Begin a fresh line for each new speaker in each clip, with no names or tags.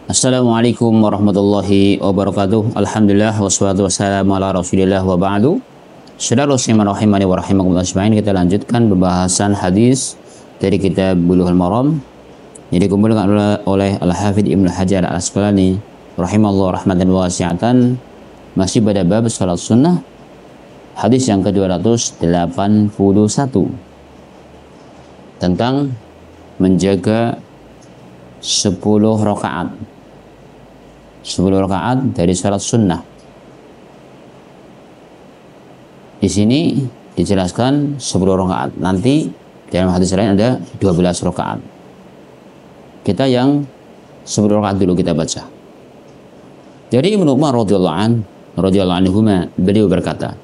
Assalamualaikum warahmatullahi wabarakatuh. Alhamdulillah wassalatu wassalamu ala Rasulillah wa ba'du. Saudara muslimin rahimani wa rahimakumullah ajmain, kita lanjutkan pembahasan hadis dari kitab Bulughul Maram yang dikumpulkan oleh Al-Hafidz Ibnu Hajar Al-Asqalani rahimahullah rahmatan wasi'atan, masih pada bab salat sunnah, hadis yang ke-281 tentang menjaga 10 rakaat. 10 rakaat dari salat sunnah. Di sini dijelaskan 10 rakaat. Nanti dalam hadis lain ada 12 rakaat. Kita yang 10 rakaat dulu kita baca. Dari Ibnu Umar radhiyallahu anhuma, beliau berkata,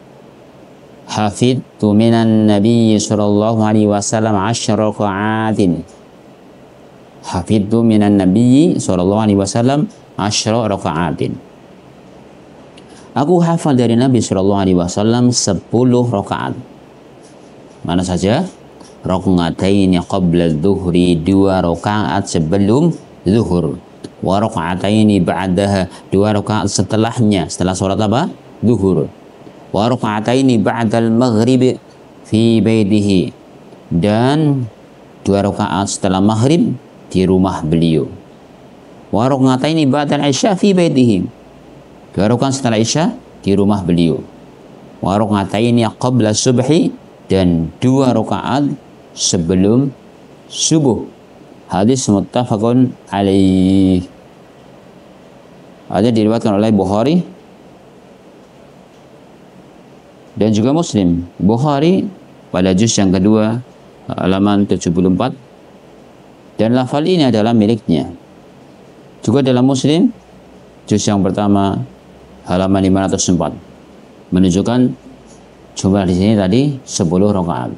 "Hafidtu minan Nabi sallallahu alaihi wasallam 10 raka'atin." Hafidtu minan Nabi sallallahu alaihi wasallam 10 raka'atin. Aku hafal dari Nabi sallallahu alaihi wasallam 10 rakaat. Mana saja? Raka'ataini qabla adh-dhuhri, 2 rakaat sebelum zuhur. Wa raka'ataini ba'daha, 2 rakaat setelahnya, setelah salat apa? Zuhur. Wa raka'ataini ba'dal maghrib fi baitihi, dan 2 rakaat setelah maghrib di rumah beliau. Wa raka'ataini ba'dal isya fi baitihi, 2 rakaat setelah isya di rumah beliau. Wa raka'ataini qabla subhi, dan 2 rakaat sebelum subuh. Hadis muttafaqun alaih. Ada diriwayatkan oleh Bukhari dan juga Muslim. Bukhari pada juz yang kedua halaman 74, dan lafal ini adalah miliknya. Juga dalam Muslim juz yang pertama halaman 504 menunjukkan jumlah di sini tadi 10 rakaat.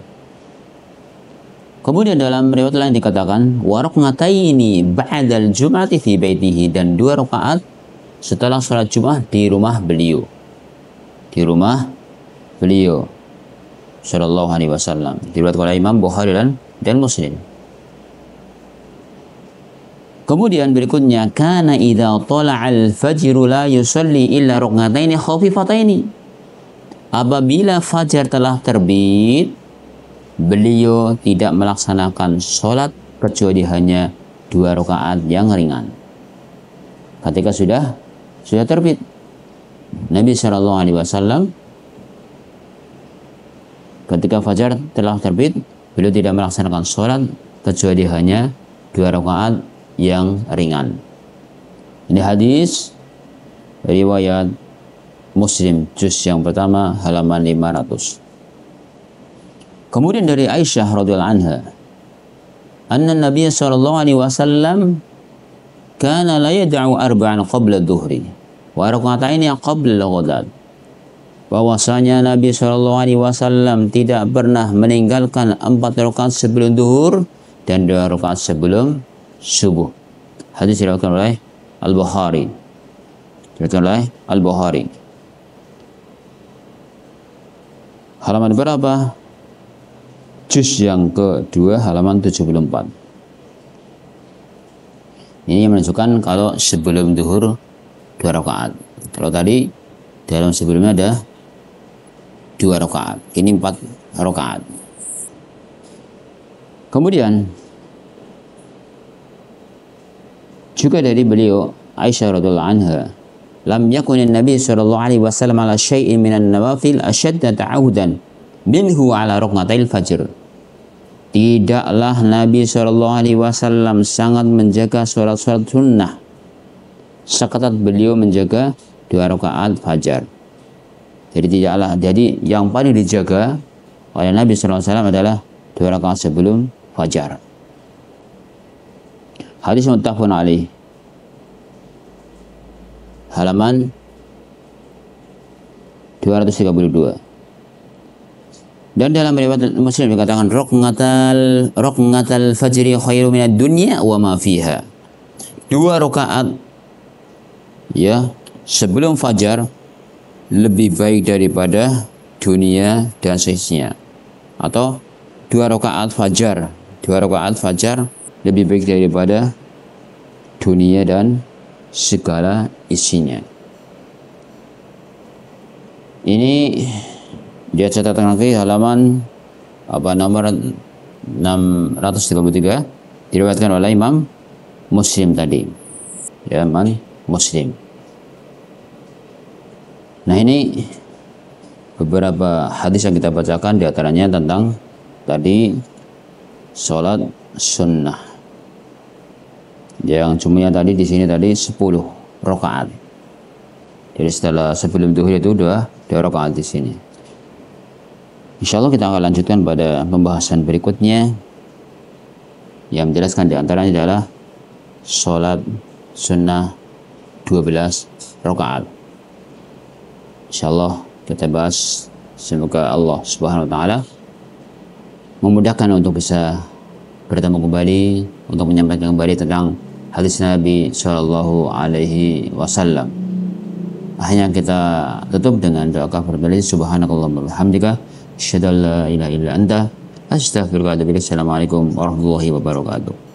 Kemudian dalam riwayat lain dikatakan wa raka'ataini ba'dal jum'ati fi baitihi, dan 2 rakaat setelah salat Jumat di rumah beliau. Di rumah beliau sallallahu alaihi wasallam. Diriwayatkan oleh Imam Bukhari dan Muslim. Kemudian berikutnya, kana idza tala'al fajru la yusalli illa rak'ataini khafifataini. Apabila fajar telah terbit, beliau tidak melaksanakan sholat kecuali hanya 2 rakaat yang ringan. Ketika sudah terbit, Nabi Shallallahu Alaihi Wasallam ketika fajar telah terbit, beliau tidak melaksanakan sholat kecuali hanya 2 rakaat yang ringan. Ini hadis riwayat Muslim juz yang pertama halaman 500. Kemudian dari Aisyah radhiyallahu anha, anna Nabi sallallahu alaihi wasallam kana la yad'u arba'an qabla dhuhri wa raka'ataini qabla al-ghadat. Bahwasanya Nabi sallallahu alaihi wasallam tidak pernah meninggalkan 4 rakaat sebelum zuhur dan 2 rakaat sebelum subuh. Hadis diriwayatkan oleh Al-Bukhari. Halaman berapa? Juz yang kedua halaman 74. Ini menunjukkan kalau sebelum zuhur 2 rakaat. Kalau tadi dalam sebelumnya ada 2 rakaat. Ini 4 rakaat. Kemudian juga dari beliau Aisyah radhiyallahu anha, lam yakunin Nabi sallallahu alaihi wasallam ala syai'in minan nawafil ashadda ta'awudan minhu ala rak'atail fajr. Tidaklah Nabi sallallahu alaihi wasallam sangat menjaga salat-salat sunnah seketat beliau menjaga 2 rakaat fajar. Jadi yang paling dijaga oleh Nabi sallallahu alaihi wasallam adalah 2 rakaat sebelum fajar. Hadis muttafaqun alaih. Halaman 232. Dan dalam riwayat Muslim dikatakan raka'atal fajri khairu minad dunya wa ma fiha. 2 rakaat ya sebelum fajar lebih baik daripada dunia dan seisinya. Atau 2 rakaat fajar lebih baik daripada dunia dan segala isinya. Ini dia catatan kaki halaman nomor 633, diriwayatkan oleh Imam Muslim tadi. Ya, Imam Muslim. Nah, ini beberapa hadis yang kita bacakan, diantaranya tentang tadi sholat sunnah. Yang jumlahnya tadi di sini tadi 10 rakaat. Jadi sebelum zuhur itu dua rakaat di sini. Insya Allah kita akan lanjutkan pada pembahasan berikutnya yang menjelaskan diantaranya adalah sholat sunnah 12 rakaat. Insya Allah kita bahas. Semoga Allah Subhanahu Wa Taala memudahkan untuk bisa bertemu kembali untuk menyampaikan kembali tentang hadis Nabi Shallallahu Alaihi Wasallam. Akhirnya kita tutup dengan doa kafaratul majlis. Subhanakallahumma wa bihamdika, asyhadu an la ilaha illa anta, astaghfiruka wa atubu ilaik. Assalamualaikum warahmatullahi wabarakatuh.